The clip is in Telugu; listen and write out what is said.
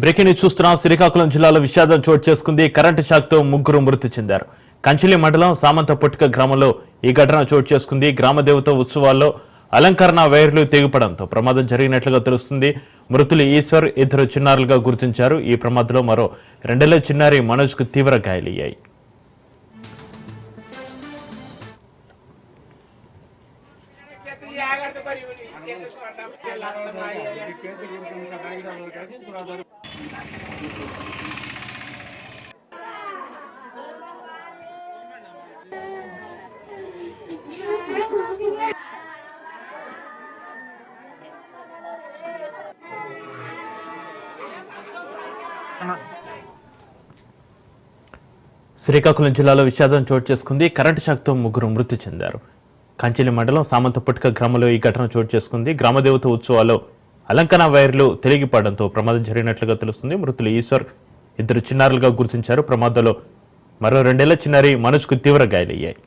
బ్రేకింగ్ న్యూస్ చూస్తున్నాం. శ్రీకాకుళం జిల్లాలో విషాదం చోటు చేసుకుంది. కరెంటు షాక్తో ముగ్గురు మృతి చెందారు. కంచిలి మండలం సామంత పుట్టిక గ్రామంలో ఈ ఘటన చోటు చేసుకుంది. గ్రామదేవత ఉత్సవాల్లో అలంకరణ వైర్లు తెగిపడంతో ప్రమాదం జరిగినట్లుగా తెలుస్తుంది. మృతులు ఈశ్వర్, ఇద్దరు చిన్నారులుగా గుర్తించారు. ఈ ప్రమాదంలో మరో 2 ఏళ్ల చిన్నారి మనోజ్ కు తీవ్ర గాయాలయ్యాయి. శ్రీకాకుళం జిల్లాలో విషాదం చోటు చేసుకుంది. కరెంటు షాక్తో ముగ్గురు మృతి చెందారు. కంచిలి మండలం సామంత పుట్టిక గ్రామంలో ఈ ఘటన చోటు చేసుకుంది. గ్రామదేవత ఉత్సవాల్లో అలంకరణ వైర్లు తెలిగిపడడంతో ప్రమాదం జరిగినట్లుగా తెలుస్తుంది. మృతులు ఈశ్వర్, ఇద్దరు చిన్నారులుగా గుర్తించారు. ప్రమాదంలో మరో 2 ఏళ్ల చిన్నారి మనోజ్ కు తీవ్ర గాయాలయ్యాయి.